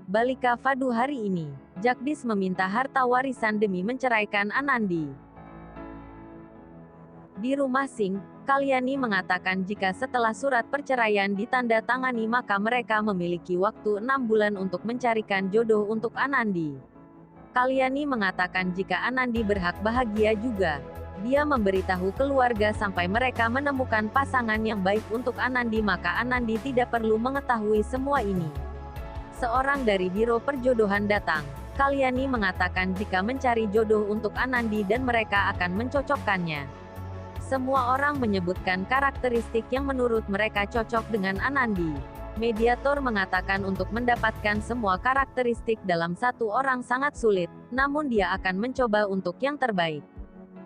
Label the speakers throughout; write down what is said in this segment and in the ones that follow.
Speaker 1: Balika Fadu hari ini, Jagdish meminta harta warisan demi menceraikan Anandi. Di rumah Singh, Kalyani mengatakan jika setelah surat perceraian ditanda tangani maka mereka memiliki waktu 6 bulan untuk mencarikan jodoh untuk Anandi. Kalyani mengatakan jika Anandi berhak bahagia juga. Dia memberitahu keluarga sampai mereka menemukan pasangan yang baik untuk Anandi maka Anandi tidak perlu mengetahui semua ini. Seorang dari Biro Perjodohan datang. Kalyani mengatakan jika mencari jodoh untuk Anandi dan mereka akan mencocokkannya. Semua orang menyebutkan karakteristik yang menurut mereka cocok dengan Anandi. Mediator mengatakan untuk mendapatkan semua karakteristik dalam satu orang sangat sulit, namun dia akan mencoba untuk yang terbaik.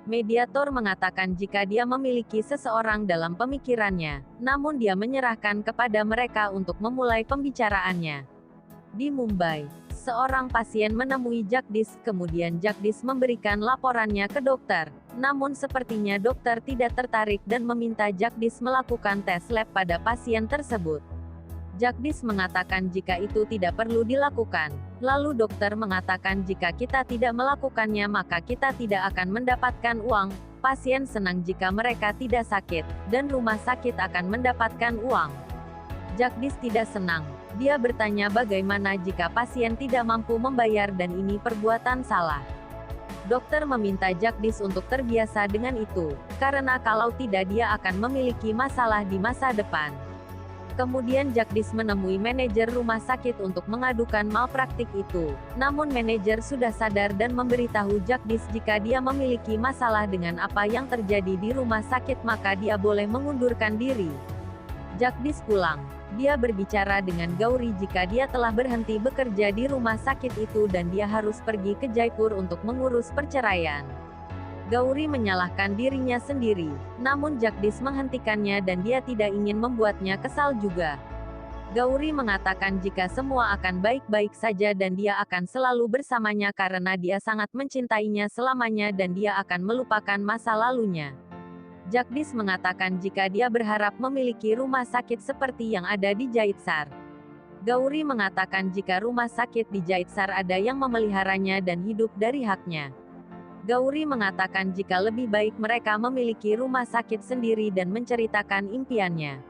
Speaker 1: Mediator mengatakan jika dia memiliki seseorang dalam pemikirannya, namun dia menyerahkan kepada mereka untuk memulai pembicaraannya. Di Mumbai, seorang pasien menemui Jagdish, kemudian Jagdish memberikan laporannya ke dokter. Namun sepertinya dokter tidak tertarik dan meminta Jagdish melakukan tes lab pada pasien tersebut. Jagdish mengatakan jika itu tidak perlu dilakukan. Lalu dokter mengatakan jika kita tidak melakukannya maka kita tidak akan mendapatkan uang. Pasien senang jika mereka tidak sakit, dan rumah sakit akan mendapatkan uang. Jagdish tidak senang. Dia bertanya bagaimana jika pasien tidak mampu membayar dan ini perbuatan salah. Dokter meminta Jagdish untuk terbiasa dengan itu, karena kalau tidak dia akan memiliki masalah di masa depan. Kemudian Jagdish menemui manajer rumah sakit untuk mengadukan malpraktik itu. Namun manajer sudah sadar dan memberitahu Jagdish jika dia memiliki masalah dengan apa yang terjadi di rumah sakit maka dia boleh mengundurkan diri. Jagdish pulang. Dia berbicara dengan Gauri jika dia telah berhenti bekerja di rumah sakit itu dan dia harus pergi ke Jaipur untuk mengurus perceraian. Gauri menyalahkan dirinya sendiri, namun Jagdish menghentikannya dan dia tidak ingin membuatnya kesal juga. Gauri mengatakan jika semua akan baik-baik saja dan dia akan selalu bersamanya karena dia sangat mencintainya selamanya dan dia akan melupakan masa lalunya. Jagdish mengatakan jika dia berharap memiliki rumah sakit seperti yang ada di Jaitsar. Gauri mengatakan jika rumah sakit di Jaitsar ada yang memeliharanya dan hidup dari haknya. Gauri mengatakan jika lebih baik mereka memiliki rumah sakit sendiri dan menceritakan impiannya.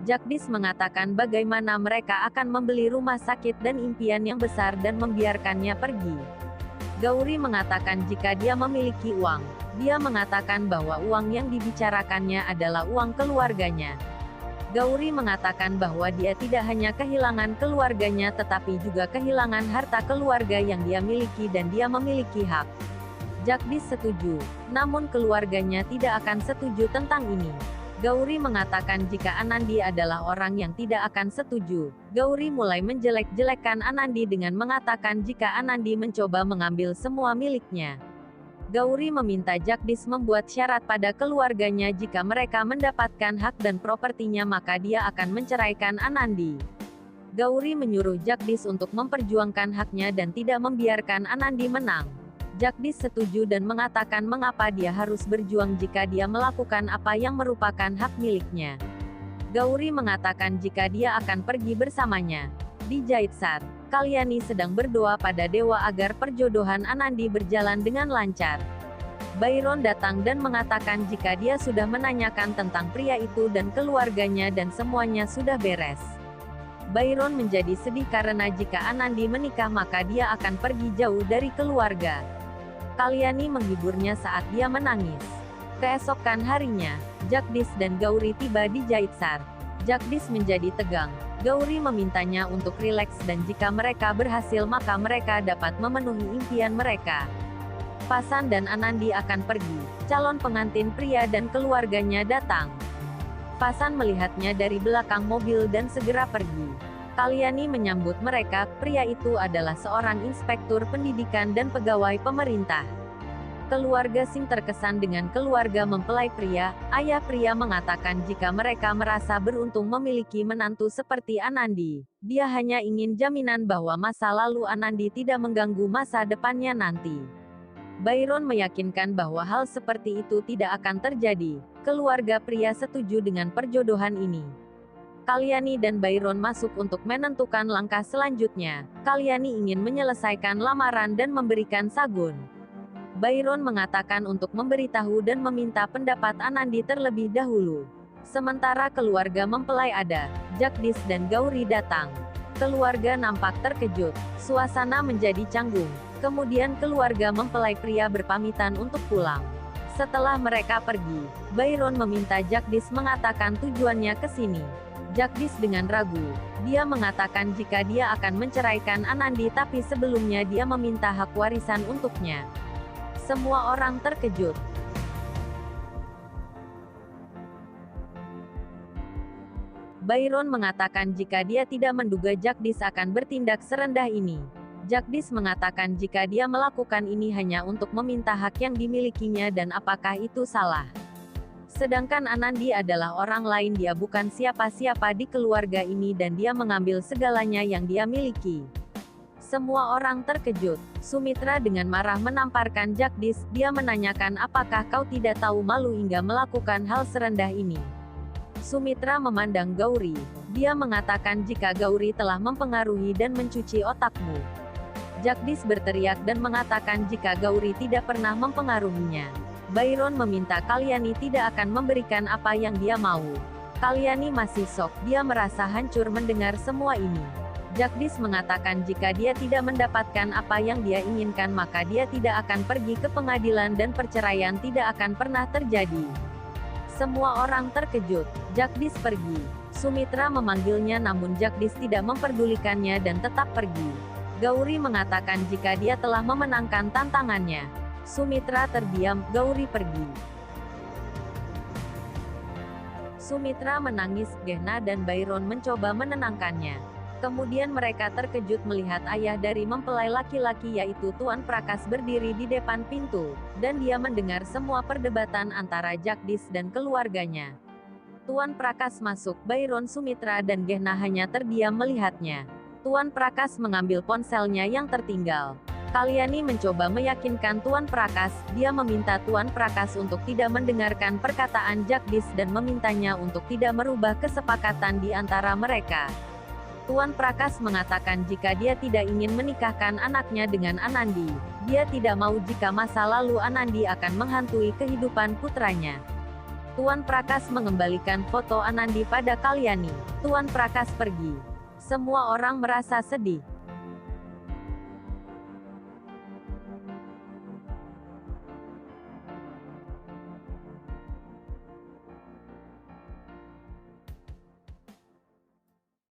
Speaker 1: Jagdish mengatakan bagaimana mereka akan membeli rumah sakit dan impian yang besar dan membiarkannya pergi. Gauri mengatakan jika dia memiliki uang, dia mengatakan bahwa uang yang dibicarakannya adalah uang keluarganya. Gauri mengatakan bahwa dia tidak hanya kehilangan keluarganya tetapi juga kehilangan harta keluarga yang dia miliki dan dia memiliki hak. Jagdish setuju, namun keluarganya tidak akan setuju tentang ini. Gauri mengatakan jika Anandi adalah orang yang tidak akan setuju. Gauri mulai menjelek-jelekan Anandi dengan mengatakan jika Anandi mencoba mengambil semua miliknya. Gauri meminta Jagdish membuat syarat pada keluarganya jika mereka mendapatkan hak dan propertinya maka dia akan menceraikan Anandi. Gauri menyuruh Jagdish untuk memperjuangkan haknya dan tidak membiarkan Anandi menang. Jagdish setuju dan mengatakan mengapa dia harus berjuang jika dia melakukan apa yang merupakan hak miliknya. Gauri mengatakan jika dia akan pergi bersamanya. Di Jaitsar, Kalyani sedang berdoa pada dewa agar perjodohan Anandi berjalan dengan lancar. Byron datang dan mengatakan jika dia sudah menanyakan tentang pria itu dan keluarganya dan semuanya sudah beres. Byron menjadi sedih karena jika Anandi menikah maka dia akan pergi jauh dari keluarga. Kalyani menghiburnya saat dia menangis. Keesokan harinya, Jagdish dan Gauri tiba di Jaitsar. Jagdish menjadi tegang. Gauri memintanya untuk rileks dan jika mereka berhasil maka mereka dapat memenuhi impian mereka. Fasan dan Anandi akan pergi. Calon pengantin pria dan keluarganya datang. Fasan melihatnya dari belakang mobil dan segera pergi. Kalyani menyambut mereka. Pria itu adalah seorang inspektur pendidikan dan pegawai pemerintah. Keluarga Singh terkesan dengan keluarga mempelai pria. Ayah pria mengatakan jika mereka merasa beruntung memiliki menantu seperti Anandi. Dia hanya ingin jaminan bahwa masa lalu Anandi tidak mengganggu masa depannya nanti. Byron meyakinkan bahwa hal seperti itu tidak akan terjadi. Keluarga pria setuju dengan perjodohan ini. Kalyani dan Byron masuk untuk menentukan langkah selanjutnya. Kalyani ingin menyelesaikan lamaran dan memberikan Sagun. Byron mengatakan untuk memberitahu dan meminta pendapat Anandi terlebih dahulu. Sementara keluarga mempelai ada, Jagdish dan Gauri datang. Keluarga nampak terkejut. Suasana menjadi canggung. Kemudian keluarga mempelai pria berpamitan untuk pulang. Setelah mereka pergi, Byron meminta Jagdish mengatakan tujuannya ke sini. Jagdish dengan ragu. Dia mengatakan jika dia akan menceraikan Anandi tapi sebelumnya dia meminta hak warisan untuknya. Semua orang terkejut. Byron mengatakan jika dia tidak menduga Jagdish akan bertindak serendah ini. Jagdish mengatakan jika dia melakukan ini hanya untuk meminta hak yang dimilikinya dan apakah itu salah. Sedangkan Anandi adalah orang lain, dia bukan siapa-siapa di keluarga ini dan dia mengambil segalanya yang dia miliki. Semua orang terkejut. Sumitra dengan marah menamparkan Jagdish, dia menanyakan apakah kau tidak tahu malu hingga melakukan hal serendah ini. Sumitra memandang Gauri. Dia mengatakan jika Gauri telah mempengaruhi dan mencuci otakmu. Jagdish berteriak dan mengatakan jika Gauri tidak pernah mempengaruhinya. Byron meminta Kalyani tidak akan memberikan apa yang dia mau. Kalyani masih shock, dia merasa hancur mendengar semua ini. Jagdish mengatakan jika dia tidak mendapatkan apa yang dia inginkan maka dia tidak akan pergi ke pengadilan dan perceraian tidak akan pernah terjadi. Semua orang terkejut. Jagdish pergi. Sumitra memanggilnya namun Jagdish tidak memperdulikannya dan tetap pergi. Gauri mengatakan jika dia telah memenangkan tantangannya. Sumitra terdiam, Gauri pergi. Sumitra menangis, Gehna dan Byron mencoba menenangkannya. Kemudian mereka terkejut melihat ayah dari mempelai laki-laki yaitu Tuan Prakas berdiri di depan pintu, dan dia mendengar semua perdebatan antara Jagdish dan keluarganya. Tuan Prakas masuk, Byron, Sumitra dan Gehna hanya terdiam melihatnya. Tuan Prakas mengambil ponselnya yang tertinggal. Kalyani mencoba meyakinkan Tuan Prakas, dia meminta Tuan Prakas untuk tidak mendengarkan perkataan Jagdish dan memintanya untuk tidak merubah kesepakatan di antara mereka. Tuan Prakas mengatakan jika dia tidak ingin menikahkan anaknya dengan Anandi, dia tidak mau jika masa lalu Anandi akan menghantui kehidupan putranya. Tuan Prakas mengembalikan foto Anandi pada Kalyani. Tuan Prakas pergi. Semua orang merasa sedih.